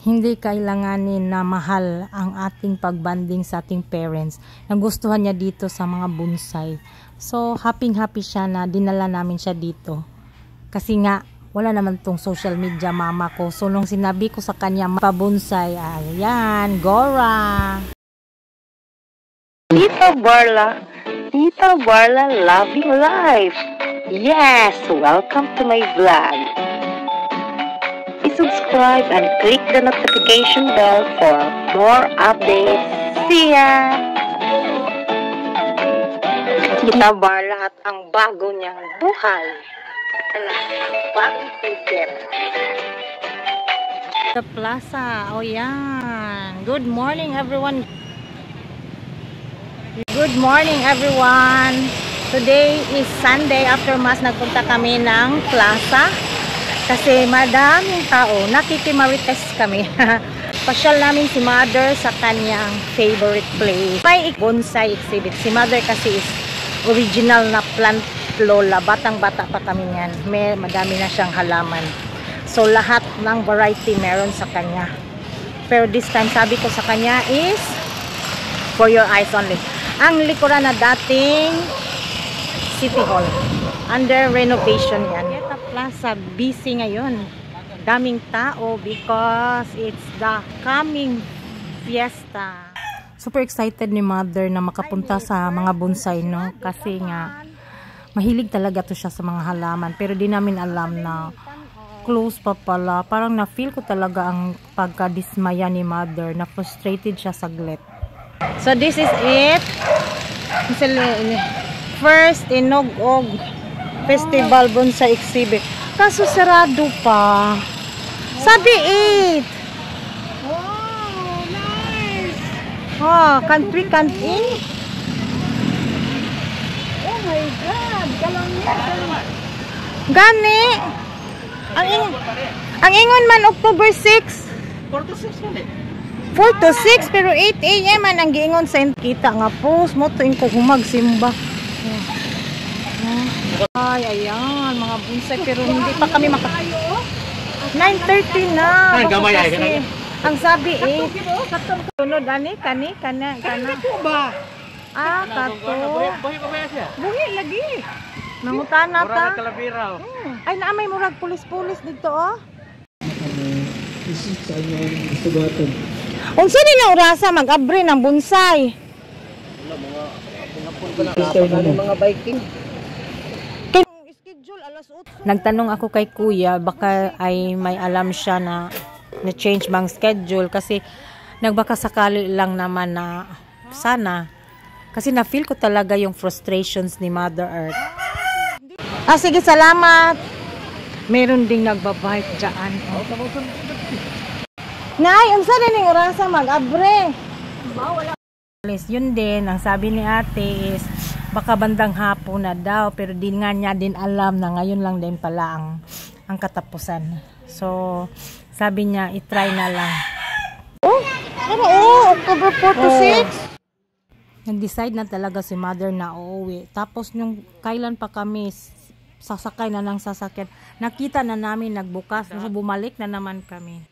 Hindi kailanganin na mahal ang ating pagbanding sa ating parents. Nagustuhan niya dito sa mga bonsai. So, happy siya na dinala namin siya dito. Kasi nga, wala naman tong social media mama ko. So, nung sinabi ko sa kanya, mapabonsai, ayan, Gora! Tita Barla loving life. Yes, welcome to my vlog. Subscribe and click the notification bell for more updates. See ya! Tita Barla at ang bago niyang buhay. Bagong ticket. The plaza. Oh, yan. Good morning, everyone. Good morning, everyone. Today is Sunday. After Mass, nagpunta kami ng plaza. Kasi madaming tao, nakikimarites kami. Pasyal namin si Mother sa kanyang favorite place. May bonsai exhibit. Si Mother kasi is original na plant lola. Batang-bata pa kami yan. Madami na siyang halaman. So lahat ng variety meron sa kanya. Pero this time sabi ko sa kanya is for your eyes only. Ang likuran na dating City Hall. Under renovation yan. Plaza busy ngayon. Daming tao because it's the coming fiesta. Super excited ni Mother na makapunta sa mga bonsai, no? Kasi nga mahilig talaga to siya sa mga halaman. Pero di namin alam na close pa pala. Parang na-feel ko talaga ang pagka-dismaya ni Mother. Na frustrated siya saglit. So this is it. First Inogog Festival Bonsai Exhibit. Kaso sarado pa. Sabi 8. Wow, nice. Oh, country can't in. Oh my God. Gani. Ang ingon man October 6. 4 to 6 man eh. 4 to 6 pero 8 AM man ang giingon sa kita nga post mo tuin ko humagsimba. Ay, ayan, mga bonsai pero hindi pa kami 9:30 na. Ay, gamay ay kasi, ang sabi eh, tunod ani, kana. Ito ba? Kato. Buhi pa ba siya? Buhi lagi. Nangutana ta. Mura kalabiraw. Ay, naamay murag pulis-pulis dito, oh. Unsa din ang orasa mag-abre ng bonsai? Mga biking. Nagtanong ako kay kuya, baka ay may alam siya na change bang schedule kasi nagbaka sakali lang naman na sana. Kasi na-feel ko talaga yung frustrations ni Mother Earth. Sige, salamat. Meron ding nagbabike dyan. Nay, unsa din yung orasa mag-abre? Yun din, ang sabi ni ate is baka bandang hapon na daw, pero din nga niya din alam na ngayon lang din pala ang katapusan. So, sabi niya, itry na lang. October 4 to 6. Nag-decide na talaga si Mother na uuwi. Tapos, nung kailan pa kami sasakay na ng sasakyan, nakita na namin nagbukas. So, bumalik na naman kami.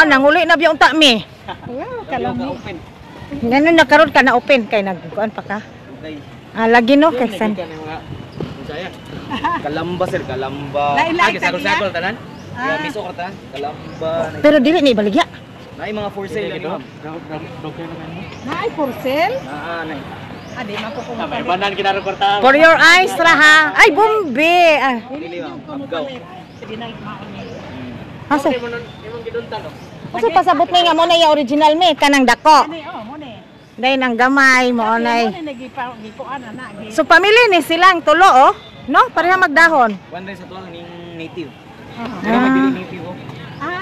Nanguli na biyong takmi. Ganun na karon ka na open kay nagkuan pa ka. Lagi no kay san. Kalamba sir, kalamba. Sakol tanan. Miso ka ta, kalamba. Pero dili ni baligya. Nay mga for sale dito. Nay for sale? Nay. Adi man ko May banan kinareportahan. For your eyes raha. Ay bombe. Dili abgaw. Asa? Imong giduntan no. Kasi pasabot ni nga mo na yung original me kanang dako. Dahil nang gamay mo onay. So pamili ni silang tulo oh. No? Pareha magdahon. One day sa tuwa ning native. Pero mabili native oh.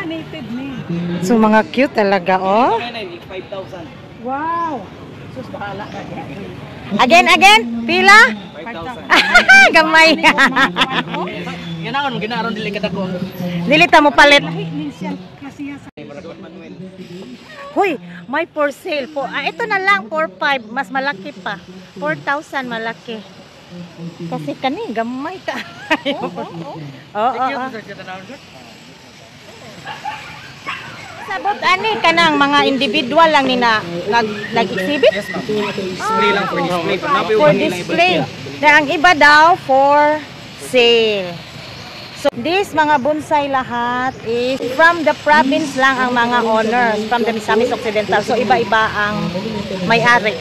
Native ni. So mga cute talaga oh. 5,000. Wow. Sus bahala ka diyan. Again, pila? 5,000. Gamay. Ginaron dili ka dako. Dili ta mo palit. Hoy, May for sale po. Ito na lang, 4,500. Mas malaki pa. 4,000 malaki. Kasi kani, gamay ka. Oo. Sabot ani kanang mga individual lang ni na nag-exhibit? Yes, ma'am. Display lang for display. For display. Na ang iba daw for sale. So, this mga bonsai lahat is from the province lang ang mga owners, from the Misamis Occidental. So, iba-iba ang may-ari.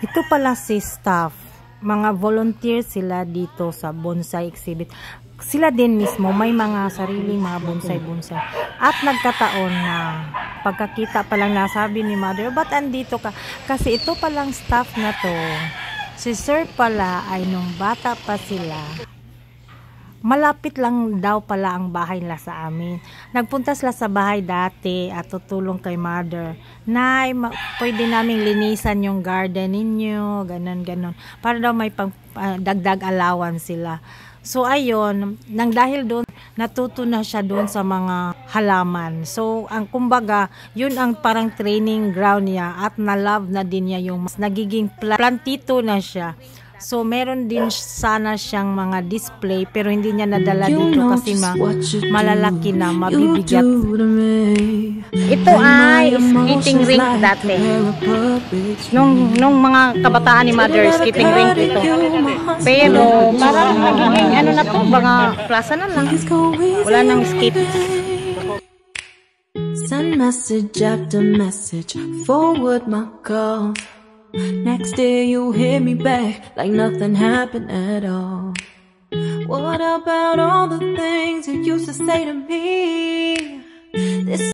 Ito pala si staff. Mga volunteer sila dito sa bonsai exhibit. Sila din mismo, may mga sariling mga bonsai-bonsai. At nagkataon na pagkakita pa lang nasabi ni Mother, ba't andito ka? Kasi ito palang staff na to, si Sir pala ay nung bata pa sila, malapit lang daw pala ang bahay nila sa amin. Nagpunta sila sa bahay dati at tutulong kay Mother. Nay, pwede naming linisan yung garden ninyo, ganon. Para daw may dagdag allowance sila. So ayun, nang dahil doon, natuto na siya doon sa mga halaman. So ang kumbaga, yun ang parang training ground niya at na-love na din niya yung mas nagiging plantito na siya. So meron din sana siyang mga display pero hindi niya nadala dito kasi malalaki na, mabibigat. Ito ay skating rink dati. Nung mga kabataan ni Mother, skating rink ito. Pero parang nagiging ano na to, mga plaza na lang. Wala nang skate. Send message after message, forward my calls. Next day you hit me back like nothing happened at all. What about all the things you used to say to me? This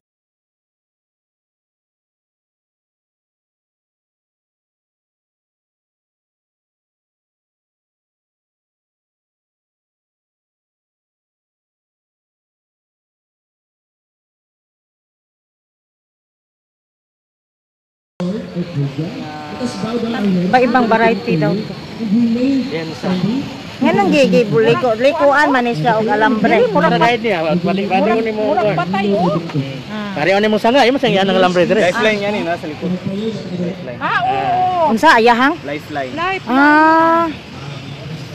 Ibang variety daw to. Yan sa. Nga nang likuan man siya og alambre. Murag guide niya, balik-balik ni mo. Murag patay oh. Pare ani mo sanga, imo sang yan ang alambre dire. Lifeline yan ni nasa likod. Lifeline. Oo. Unsa ayahang? Lifeline.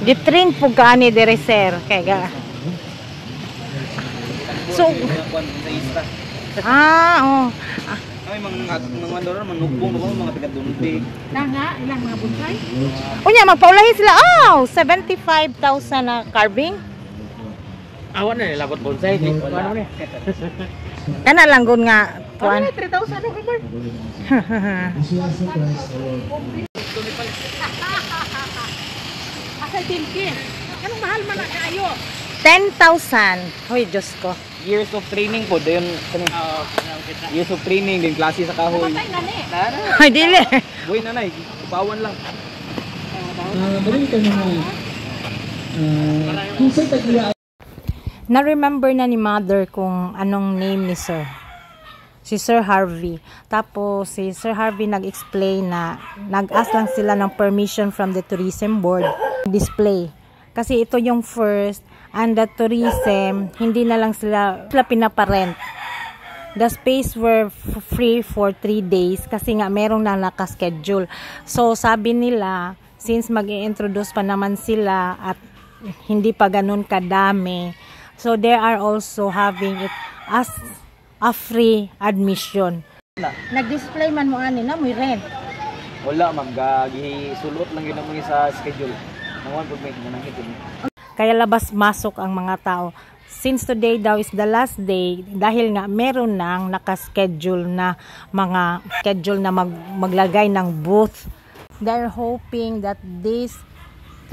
Gitring pug kaani dire sir kay ga. So oh. Ay mga mandor manugbong mga taga-duntig. Nga ilang mga bonsai? Unya magpaulahi sila. 75,000 na carving. Awan na labot bonsai di. Ano ni? Kana lang gun nga kuan. 3,000 ano kamar? Asay timki. Anong mahal man na kayo? 10,000. Hoy, Diyos ko. Years of training po din. Years of training din klase sa kahoy. Ay, dili. Buhay na nay, bawan lang. Na-remember na ni Mother kung anong name ni Sir. Si Sir Harvey. Tapos si Sir Harvey nag-explain na nag-ask lang sila ng permission from the tourism board display. Kasi ito yung first and the tourism, hindi na lang sila pinaparent. The space were free for 3 days kasi nga merong na nakaschedule. So sabi nila, since mag-i-introduce pa naman sila at hindi pa ganun kadami, so they are also having it as a free admission. Nag-display man mo ani na mo rent. Wala ma'am, gisulot lang yun mo sa schedule. Nawan pag may nanangit. Kaya labas-masok ang mga tao. Since today daw is the last day, dahil nga meron nang nakaschedule na mga schedule na maglagay ng booth. They're hoping that this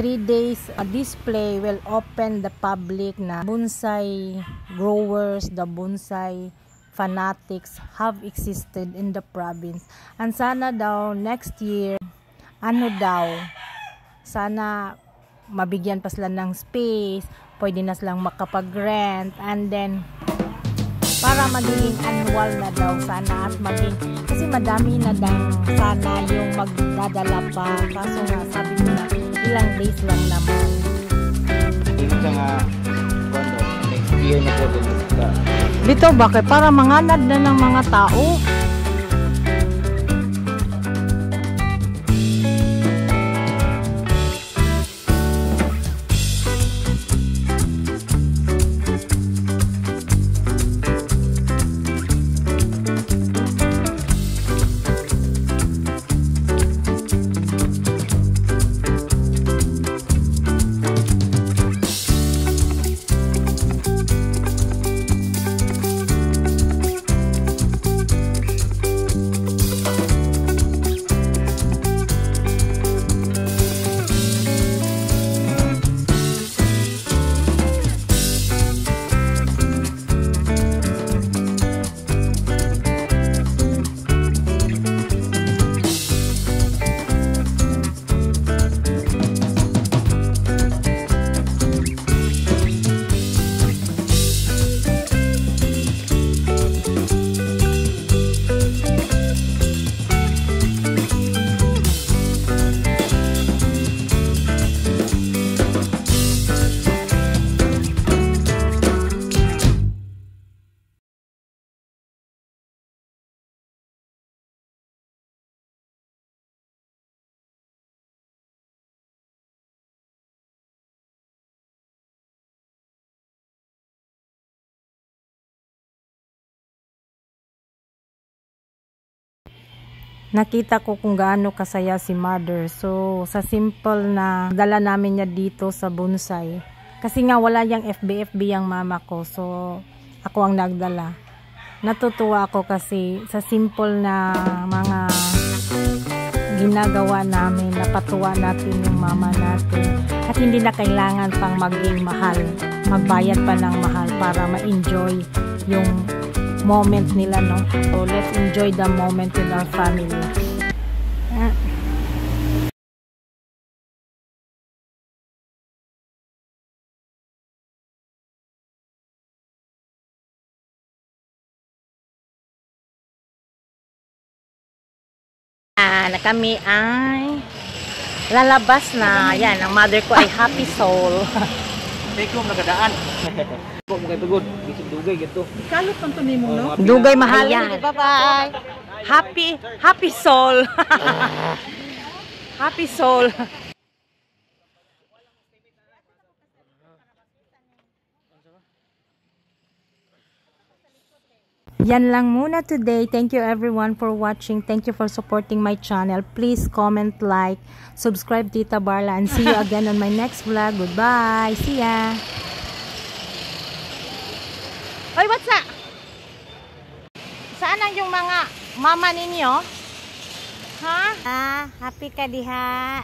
3 days display will open the public na bonsai growers, the bonsai fanatics have existed in the province. And sana daw next year, sana mabigyan pa sila ng space, pwede na silang makapag-rent, and then para magiging annual na daw sana at maging, kasi madami na daw sana yung magdadala pa, kaso nga sabi nila ilang days lang naman. Dito sa nga next year na po dito. Dito bakit? Para manganad na ng mga tao. nakita ko kung gaano kasaya si mother. So, sa simple na dala namin niya dito sa bonsai. Kasi nga wala yung FB yung mama ko. So, ako ang nagdala. Natutuwa ako kasi sa simple na mga ginagawa namin, napatuwa natin yung mama natin. At hindi na kailangan pang maging mahal. Magbayad pa ng mahal para ma-enjoy yung moment nila, no? So let's enjoy the moment with our family. Na kami ay lalabas na. Yan, ang mother ko ay happy soul. Teko nagadaan. Kung mga tugod, isip dugay gito. Kalot pang tunimo, no? Dugay mahal. Ayan. Bye-bye. Happy soul. Happy soul. Yan lang muna today. Thank you everyone for watching. Thank you for supporting my channel. Please comment, like, subscribe Tita Barla, and see you again on my next vlog. Goodbye. See ya. Oy, what's that? Saan ang yung mga mama ninyo? Ha? Happy ka diha.